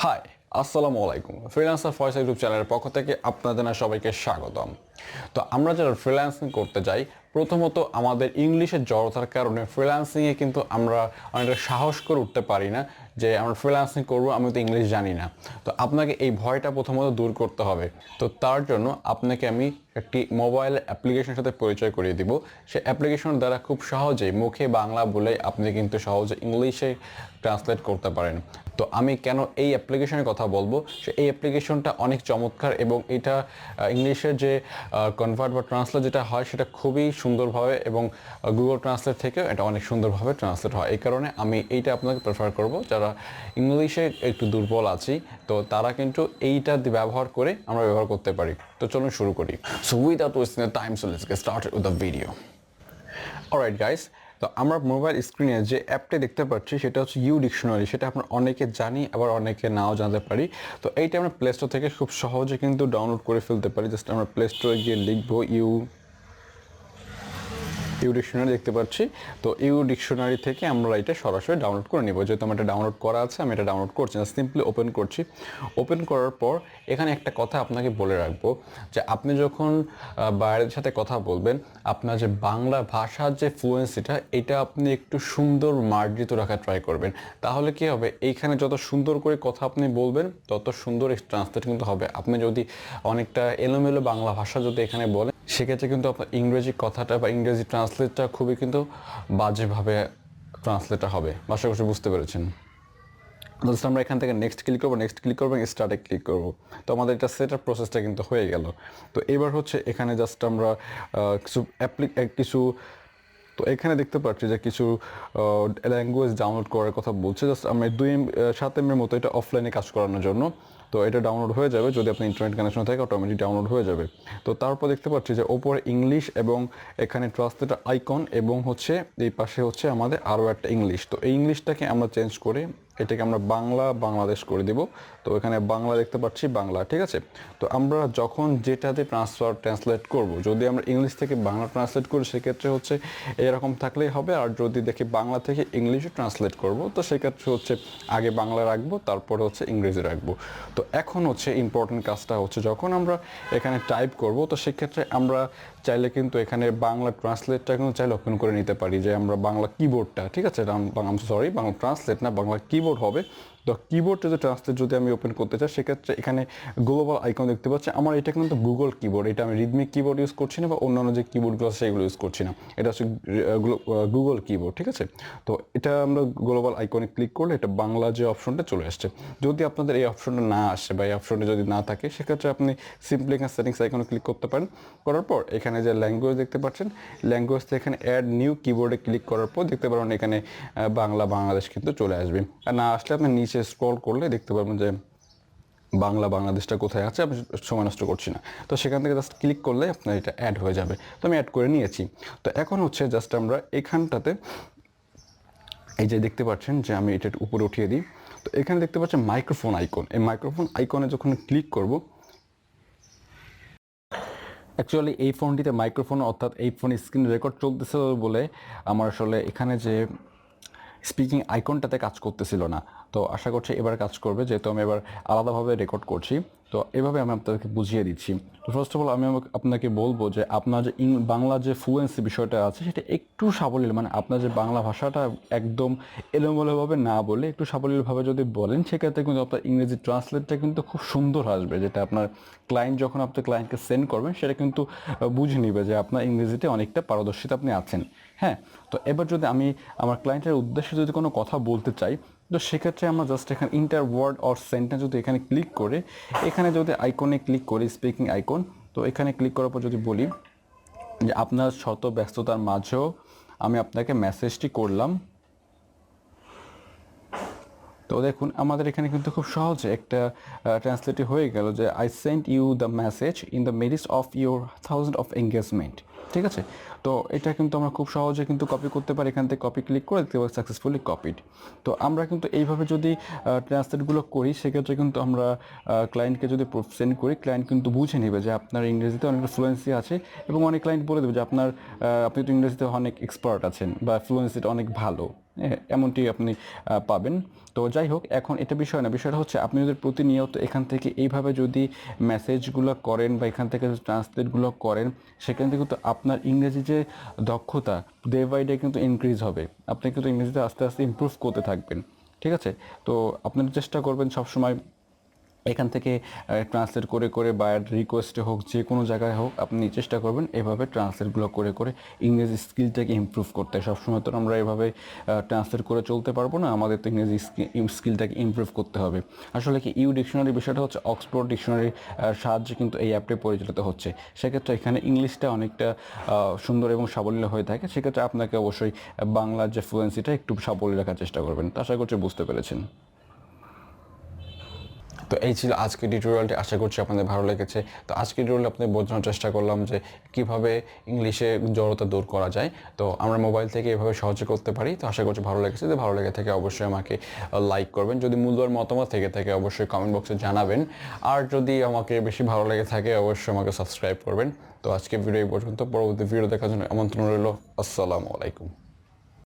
High, আসসালামু আলাইকুম। Freelancer voice YouTube চ্যানেলের পক্ষ থেকে আপনাদের সবাইকে স্বাগতম। তো আমরা যারা ফ্রিল্যান্সিং করতে যাই, প্রথমত আমাদের ইংলিশের জড়তার কারণে ফ্রিল্যান্সিংয়ে কিন্তু আমরা অনেকটা সাহস করে উঠতে পারি না যে আমরা ফ্রিল্যান্সিং করবো, আমি তো ইংলিশ জানি না। তো আপনাকে এই ভয়টা প্রথমত দূর করতে হবে। তো তার জন্য আপনাকে আমি একটি মোবাইল অ্যাপ্লিকেশনের সাথে পরিচয় করিয়ে দিব। সেই অ্যাপ্লিকেশন দ্বারা খুব সহজেই মুখে বাংলা বলে আপনি কিন্তু সহজে ইংলিশে ট্রান্সলেট করতে পারেন। তো আমি কেন এই অ্যাপ্লিকেশনের কথা বলবো, এই অ্যাপ্লিকেশনটা অনেক চমৎকার এবং এটা ইংলিশের যে কনভার্ট বা ট্রান্সলেট যেটা হয় সেটা খুবই সুন্দরভাবে এবং গুগল ট্রান্সলেট থেকেও এটা অনেক সুন্দরভাবে ট্রান্সলেট হয়। এই কারণে আমি এইটা আপনাকে প্রেফার করব। যারা ইংলিশে একটু দুর্বল আছি তো তারা কিন্তু এইটা ব্যবহার করে আমরা ব্যবহার করতে পারি। তো চলুন শুরু করি। So without wasting the time, so let's get started with the video. Alright guys, তো আমরা মোবাইল স্ক্রিনে যে অ্যাপটা দেখতে পাচ্ছি সেটা হচ্ছে ইউ ডিকশনারি। সেটা আমরা অনেকে জানি, আবার অনেকে নাও জানতে পারি। তো এইটা আমরা প্লে স্টোর থেকে খুব সহজে কিন্তু ডাউনলোড করে ফেলতে পারি। জাস্ট আমরা প্লে স্টোরে গিয়ে লিখবো ইউ ডিকশনারি, দেখতে পাচ্ছি। তো ইউ ডিকশনারি থেকে আমরা এটা সরাসরি ডাউনলোড করে নিব। যেহেতু আমার এটা ডাউনলোড করা আছে, আমি এটা ডাউনলোড করছি না, সিম্পলি ওপেন করছি। ওপেন করার পর এখানে একটা কথা আপনাকে বলে রাখবো যে আপনি যখন বাইরের সাথে কথা বলবেন, আপনার যে বাংলা ভাষার যে ফ্লুয়েন্সিটা, এটা আপনি একটু সুন্দর মার্জিত রাখার ট্রাই করবেন। তাহলে কি হবে, এইখানে যত সুন্দর করে কথা আপনি বলবেন তত সুন্দর ট্রান্সলেট কিন্তু হবে। আপনি যদি অনেকটা এলোমেলো বাংলা ভাষা যদি এখানে বলেন, সেক্ষেত্রে কিন্তু আপনার ইংরেজি কথাটা বা ইংরেজি ট্রান্সলেটটা খুবই কিন্তু বাজেভাবে ট্রান্সলেটটা হবে। আশা করছি বুঝতে পেরেছেন। জাস্ট আমরা এখান থেকে নেক্সট ক্লিক করবো স্টার্টে ক্লিক করবো। তো আমাদের এটা সেট আপ প্রসেসটা কিন্তু হয়ে গেল। তো এবার হচ্ছে এখানে জাস্ট আমরা কিছু তো এখানে দেখতে পাচ্ছি যে কিছু ল্যাঙ্গুয়েজ ডাউনলোড করার কথা বলছে। জাস্ট আমি 7 MB মতো এটা অফলাইনে কাজ করানোর জন্য। তো এটা ডাউনলোড হয়ে যাবে, যদি আপনি ইন্টারনেট কানেকশন থাকে অটোমেটিক ডাউনলোড হয়ে যাবে। তো তারপর দেখতে পাচ্ছি যে ওপরে ইংলিশ এবং এখানে ট্রান্সলেটর আইকন এবং হচ্ছে এই পাশে হচ্ছে আমাদের আরও একটা ইংলিশ। তো এই ইংলিশটাকে আমরা চেঞ্জ করে এটাকে আমরা বাংলাদেশ করে দিব। তো এখানে বাংলা দেখতে পাচ্ছি, বাংলা, ঠিক আছে। তো আমরা যখন যেটাতে ট্রান্সলেট করব, যদি আমরা ইংলিশ থেকে বাংলা ট্রান্সলেট করি সেক্ষেত্রে হচ্ছে এরকম থাকলেই হবে। আর যদি দেখি বাংলা থেকে ইংলিশে ট্রান্সলেট করব, তো সেক্ষেত্রে হচ্ছে আগে বাংলা রাখবো, তারপরে হচ্ছে ইংরেজি রাখবো। তো এখন হচ্ছে ইম্পর্টেন্ট কাজটা হচ্ছে যখন আমরা এখানে টাইপ করব, তো সেক্ষেত্রে আমরা চাইলে কিন্তু এখানে বাংলা ট্রান্সলেটটা কিন্তু চাইলে ওপেন করে নিতে পারি, যে আমরা বাংলা কিবোর্ডটা, ঠিক আছে, বাংলা ট্রান্সলেট না, বাংলা কিবোর্ড হবে। তো কিবোর্ড যদি ট্রান্সলেট যদি আমি ওপেন করতে চাই, সেক্ষেত্রে এখানে গ্লোবাল আইকন দেখতে পাচ্ছি। আমার এটা কিন্তু গুগল কিবোর্ড, এটা আমি রিদমিক কিবোর্ড ইউজ করছি না বা অন্যান্য যে কিবোর্ডগুলো আছে সেগুলো ইউজ করছি না, এটা হচ্ছে গুগল কিবোর্ড, ঠিক আছে। তো এটা আমরা গ্লোবাল আইকনে ক্লিক করলে এটা বাংলা যে অপশনটা চলে আসছে। যদি আপনাদের এই অপশনটা না আসে বা এই অপশনটা যদি না থাকে, সেক্ষেত্রে আপনি সিম্পলি এখানে সেটিংস আইকনে ক্লিক করতে পারেন। করার পর এখানে যে ল্যাঙ্গুয়েজ দেখতে পাচ্ছেন, ল্যাঙ্গুয়েজটা এখানে অ্যাড নিউ কিবোর্ডে ক্লিক করার পর দেখতে পারবেন এখানে বাংলাদেশ কিন্তু চলে আসবে। আর না আসলে আপনি নিচে স্ক্রল করলে দেখতে পারবেন যে বাংলাদেশটা কোথায় আছে। আমি সময় নষ্ট করছি না, তো সেখান থেকে জাস্ট ক্লিক করলে আপনার এটা অ্যাড হয়ে যাবে। তো আমি অ্যাড করে নিয়েছি। তো এখন হচ্ছে জাস্ট আমরা এখানটাতে এই যে দেখতে পাচ্ছেন যে আমি এটা উপরে উঠিয়ে দিই। তো এখানে দেখতে পাচ্ছেন মাইক্রোফোন আইকন। এই মাইক্রোফোন আইকনে যখন ক্লিক করব, অ্যাকচুয়ালি এই ফোনটিতে মাইক্রোফোন, অর্থাৎ এই ফোন স্ক্রিন রেকর্ড চলতেছে বলে আমার আসলে এখানে যে স্পিকিং আইকনটাতে কাজ করতেছিল না। তো আশা করছি এবার কাজ করবে, যেহেতু আমি এবার আলাদাভাবে রেকর্ড করছি। তো এভাবে আমি আপনাদেরকে বুঝিয়ে দিচ্ছি। তো ফার্স্ট অফ অল আমি আপনাকে বলবো যে আপনার যে বাংলা যে ফ্লুয়েন্সি বিষয়টা আছে সেটা একটু সাবলীল, মানে আপনার যে বাংলা ভাষাটা একদম এলোমেলোভাবে না বলে একটু সাবলীলভাবে যদি বলেন, সেক্ষেত্রে কিন্তু আপনার ইংরেজি ট্রান্সলেটটা কিন্তু খুব সুন্দর আসবে, যেটা আপনার ক্লায়েন্ট যখন আপনি ক্লায়েন্টকে সেন্ড করবেন সেটা কিন্তু বুঝে নিবে যে আপনার ইংরেজিতে অনেকটা পারদর্শিতা আপনি আছেন। হ্যাঁ, তো এবার যদি আমি আমার ক্লায়েন্টের উদ্দেশ্যে যদি কোনো কথা বলতে চাই, তো সেক্ষেত্রে আমরা জাস্ট এখানে ইন্টার ওয়ার্ড অর সেন্টেন্স যদি এখানে ক্লিক করে এখানে যদি আইকনে ক্লিক করি, স্পিকিং আইকন, তো এখানে ক্লিক করার পর যদি বলি যে আপনার শত ব্যস্ততার মাঝেও আমি আপনাকে মেসেজটি করলাম। তো দেখুন আমাদের এখানে কিন্তু খুব সহজে একটা ট্রান্সলেটই হয়ে গেল যে I sent you the message in the midst of your thousand of engagement. ঠিক আছে, তো এটা কিন্তু আমরা খুব সহজে কিন্তু কপি করতে পারি, এখান থেকে কপি ক্লিক করে দেখতে পাবো সাকসেসফুলি কপিড। তো আমরা কিন্তু এইভাবে যদি ট্রান্সলেটগুলো করি সেক্ষেত্রে কিন্তু আমরা ক্লায়েন্টকে যদি সেন্ড করি, ক্লায়েন্ট কিন্তু বুঝে নেবে যে আপনার ইংরেজিতে অনেকটা ফ্লুয়েন্সি আছে, এবং অনেক ক্লায়েন্ট বলে দেবে যে আপনি তো ইংরেজিতে অনেক এক্সপার্ট আছেন বা ফ্লুয়েন্সিটা অনেক ভালো, এমনটি আপনি পাবেন। তো যাই হোক, এখন এটা বিষয় না, বিষয়টা হচ্ছে আপনি যদি প্রতিনিয়ত এখান থেকে এইভাবে যদি মেসেজগুলো করেন বা এখান থেকে ট্রান্সলেটগুলো করেন, সেখান থেকে কিন্তু আপনার ইংরেজি যে দক্ষতা ডে বাই ডে কিন্তু ইনক্রিজ হবে, আপনি কিন্তু ইংরেজিতে আস্তে আস্তে ইমপ্রুভ করতে থাকবেন। ঠিক আছে, তো আপনারা চেষ্টা করবেন সবসময় এখান থেকে ট্রান্সলেট করে করে বা রিকোয়েস্টে হোক, যে কোনো জায়গায় হোক, আপনি চেষ্টা করবেন এভাবে ট্রান্সলেটগুলো করে করে ইংরেজি স্কিলটাকে ইমপ্রুভ করতে। সবসময় তো আমরা এভাবে ট্রান্সলেট করে চলতে পারবো না, আমাদের তো ইংরেজি স্কিলটাকে ইমপ্রুভ করতে হবে। আসলে কি, ইউ ডিকশনারি বিষয়টা হচ্ছে অক্সফোর্ড ডিকশনারির সাহায্যে কিন্তু এই অ্যাপটি পরিচালিত হচ্ছে। সেক্ষেত্রে এখানে ইংলিশটা অনেকটা সুন্দর এবং সাবলীল হয়ে থাকে। সেক্ষেত্রে আপনাকে অবশ্যই বাংলার যে ফ্লুয়েন্সিটা একটু সাবলীল রাখার চেষ্টা করবেন। তো আশা করছি বুঝতে পেরেছেন। তো এই ছিল আজকের টিউটোরিয়ালটি, আশা করছি আপনাদের ভালো লেগেছে। তো আজকের টিউটোরিয়াল আপনাদের বোঝানোর চেষ্টা করলাম যে কীভাবে ইংলিশে জড়তা দূর করা যায়। তো আমরা মোবাইল থেকে এভাবে সহজে করতে পারি। তো আশা করছি ভালো লেগেছে। যদি ভালো লেগে থাকে অবশ্যই আমাকে লাইক করবেন, যদি মূল্যবান মতামত থেকে থাকে অবশ্যই কমেন্ট বক্সে জানাবেন, আর যদি আমাকে বেশি ভালো লেগে থাকে অবশ্যই আমাকে সাবস্ক্রাইব করবেন। তো আজকে ভিডিও এই পর্যন্ত, পরবর্তী ভিডিও দেখার জন্য আমন্ত্রণ রইল। আসসালামু আলাইকুম।